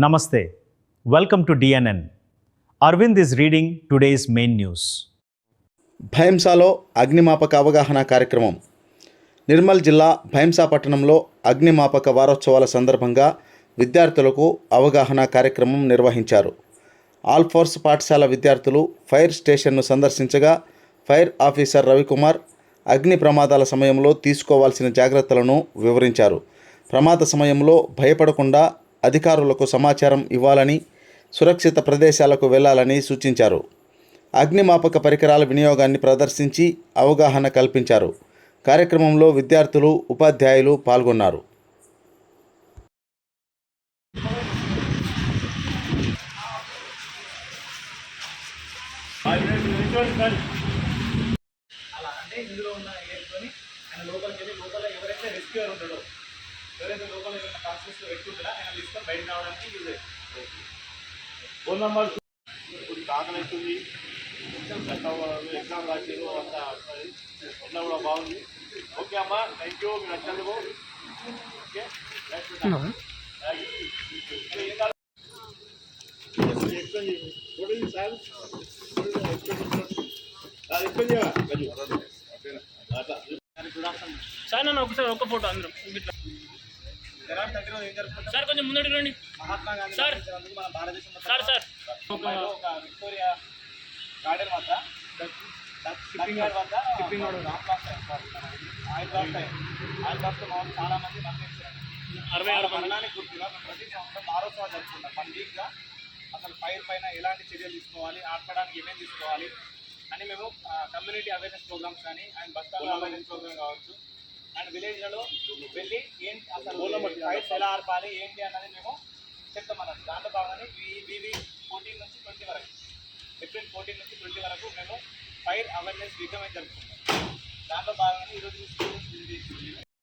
Namaste. Welcome to DNN. Arvind is reading today's main news. భైంసాలో అగ్నిమాపక అవగాహన కార్యక్రమం. నిర్మల్ జిల్లా భైంసా పట్టణంలో అగ్నిమాపక వారోత్సవాల సందర్భంగా విద్యార్థులకు అవగాహన కార్యక్రమం నిర్వహించారు. ఆల్ ఫోర్స్ పాఠశాల విద్యార్థులు ఫైర్ స్టేషన్ను సందర్శించగా ఫైర్ ఆఫీసర్ రవికుమార్ అగ్ని ప్రమాదాల సమయంలో తీసుకోవాల్సిన జాగ్రత్తలను వివరించారు. ప్రమాద సమయంలో భయపడకుండా అధికారులకు సమాచారం ఇవ్వాలని, సురక్షిత ప్రదేశాలకు వెళ్లాలని సూచించారు. అగ్నిమాపక పరికరాల వినియోగాన్ని ప్రదర్శించి అవగాహన కల్పించారు. కార్యక్రమంలో విద్యార్థులు, ఉపాధ్యాయులు పాల్గొన్నారు. ఇందులో ఉన్న ఏర్కొని ఆయన లోపలికి వెళ్ళి లోపల ఎవరైతే రెస్క్యూర్ ఉంటాడో, ఎవరైతే లోపల ఏమైనా కాన్షియస్లో పెట్టుకుంటాడో ఆయన తీసుకొని బయట రావడానికి యూజ్ అవుతుంది. ఫోన్ నెంబర్ ఇప్పుడు కాకనెత్తుంది, ఎగ్జామ్ రాసారు, అంతా ఎట్లా కూడా బాగుంది. ఓకే అమ్మా, థ్యాంక్ యూ, మీరు వచ్చినందుకు. ఓకే సార్ నన్ను ఒకసారి ఒక్క ఫోటో అందరం సార్ కొంచెం ముందడికి రండి. మహాత్మా గాంధీ సార్ మన భారతదేశంలో సార్ సార్ ఒక విక్టోరియా గార్డెన్ వద్ద షిప్పింగ్ వద్ద ఆయిల్ బ్లాస్ట్ మామూలు చాలా మంది మరణించారు. 66 మరణానికి గుర్తుగా మేము ప్రతి సంవత్సరం వారోత్సవాలు జరుపుకుంటాం. 1 వీక్గా అసలు ఫైర్ పైన ఎలాంటి చర్యలు తీసుకోవాలి, ఆర్పడానికి ఏమేమి తీసుకోవాలి అని మేము కమ్యూనిటీ అవేర్నెస్ ప్రోగ్రామ్స్ కానీ and bus stand awareness program కావచ్చు అండ్ విలేజ్లలో వెళ్ళి ఏంటి అసలు ఫైర్స్ ఎలా ఆర్పాలి ఏంటి అన్నది మేము చెప్తామన్నట్టు. దాంట్లో భాగంగానే వివి 14 నుంచి 20 వరకు, ఏప్రిల్ 14 నుంచి 20 వరకు మేము ఫైర్ అవేర్నెస్ వీక్ జరుపుకుంటాం. దాంట్లో భాగంగానే ఈరోజు